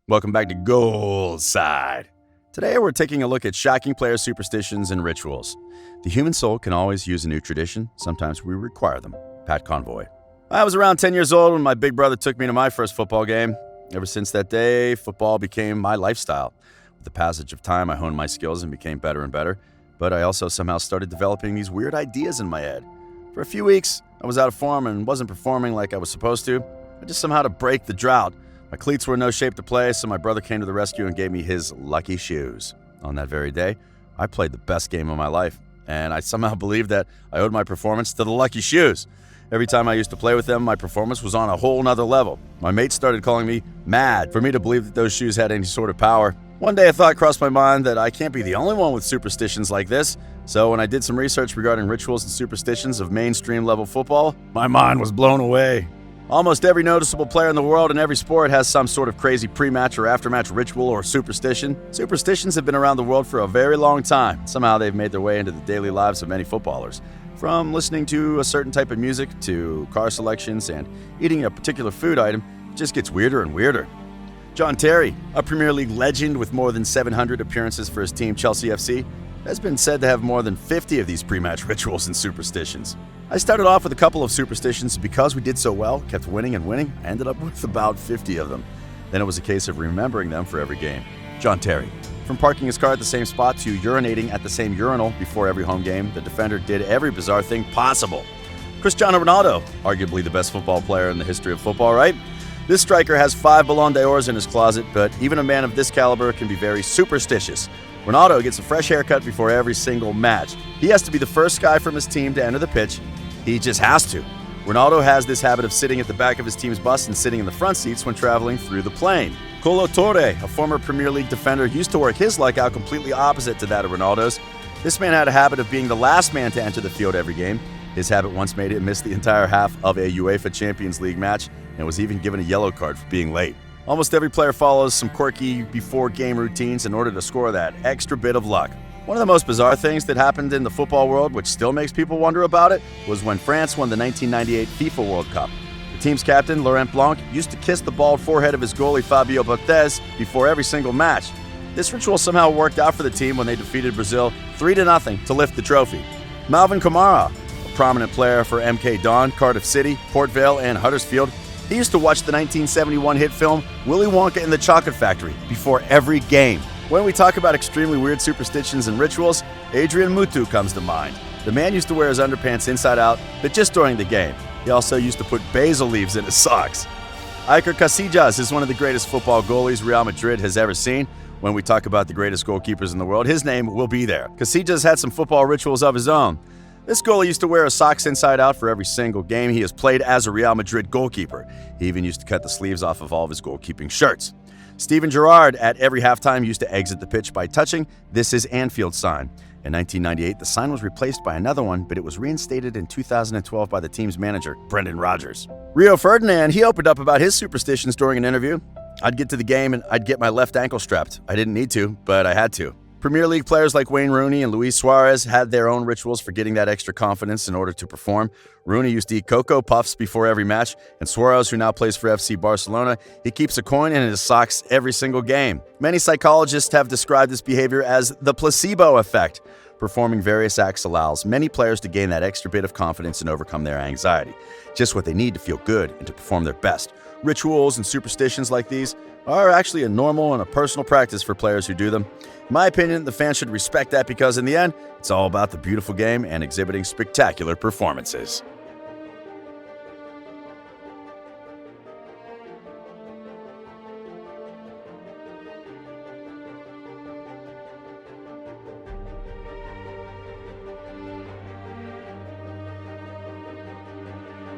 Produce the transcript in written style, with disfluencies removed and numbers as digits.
Welcome back to Gold Side. Today we're taking a look at shocking player superstitions and rituals. The human soul can always use a new tradition. Sometimes we require them. Pat Convoy. I was around 10 years old when my big brother took me to my first football game. Ever since that day, football became my lifestyle. With the passage of time, I honed my skills and became better and better. But I also somehow started developing these weird ideas in my head. For a few weeks, I was out of form and wasn't performing like I was supposed to. I just somehow to break the drought. My cleats were in no shape to play, so my brother came to the rescue and gave me his lucky shoes. On that very day, I played the best game of my life, and I somehow believed that I owed my performance to the lucky shoes. Every time I used to play with them, my performance was on a whole nother level. My mates started calling me mad for me to believe that those shoes had any sort of power. One day a thought crossed my mind that I can't be the only one with superstitions like this, so when I did some research regarding rituals and superstitions of mainstream level football, my mind was blown away. Almost every noticeable player in the world in every sport has some sort of crazy pre-match or after-match ritual or superstition. Superstitions have been around the world for a very long time. Somehow they've made their way into the daily lives of many footballers. From listening to a certain type of music to car selections and eating a particular food item, it just gets weirder and weirder. John Terry, a Premier League legend with more than 700 appearances for his team Chelsea FC, has been said to have more than 50 of these pre-match rituals and superstitions. I started off with a couple of superstitions because we did so well, kept winning and winning, I ended up with about 50 of them. Then it was a case of remembering them for every game. John Terry. From parking his car at the same spot to urinating at the same urinal before every home game, the defender did every bizarre thing possible. Cristiano Ronaldo, arguably the best football player in the history of football, right? This striker has 5 Ballon d'Ors in his closet, but even a man of this caliber can be very superstitious. Ronaldo gets a fresh haircut before every single match. He has to be the first guy from his team to enter the pitch. He just has to. Ronaldo has this habit of sitting at the back of his team's bus and sitting in the front seats when traveling through the plane. Colo Torre, a former Premier League defender, used to work his luck out completely opposite to that of Ronaldo's. This man had a habit of being the last man to enter the field every game. His habit once made him miss the entire half of a UEFA Champions League match and was even given a yellow card for being late. Almost every player follows some quirky before-game routines in order to score that extra bit of luck. One of the most bizarre things that happened in the football world, which still makes people wonder about it, was when France won the 1998 FIFA World Cup. The team's captain, Laurent Blanc, used to kiss the bald forehead of his goalie Fabio Barthez before every single match. This ritual somehow worked out for the team when they defeated Brazil 3-0 to lift the trophy. Malvin Kumara, a prominent player for MK Dons, Cardiff City, Port Vale, and Huddersfield, he used to watch the 1971 hit film Willy Wonka and the Chocolate Factory before every game. When we talk about extremely weird superstitions and rituals, Adrian Mutu comes to mind. The man used to wear his underpants inside out, but just during the game. He also used to put basil leaves in his socks. Iker Casillas is one of the greatest football goalies Real Madrid has ever seen. When we talk about the greatest goalkeepers in the world, his name will be there. Casillas had some football rituals of his own. This goalie used to wear his socks inside out for every single game he has played as a Real Madrid goalkeeper. He even used to cut the sleeves off of all of his goalkeeping shirts. Steven Gerrard, at every halftime, used to exit the pitch by touching "This is Anfield" sign. In 1998, the sign was replaced by another one, but it was reinstated in 2012 by the team's manager, Brendan Rodgers. Rio Ferdinand, he opened up about his superstitions during an interview. "I'd get to the game and I'd get my left ankle strapped. I didn't need to, but I had to." Premier League players like Wayne Rooney and Luis Suarez had their own rituals for getting that extra confidence in order to perform. Rooney used to eat Cocoa Puffs before every match, and Suarez, who now plays for FC Barcelona, he keeps a coin in his socks every single game. Many psychologists have described this behavior as the placebo effect. Performing various acts allows many players to gain that extra bit of confidence and overcome their anxiety. Just what they need to feel good and to perform their best. Rituals and superstitions like these are actually a normal and a personal practice for players who do them. In my opinion, the fans should respect that because in the end, it's all about the beautiful game and exhibiting spectacular performances.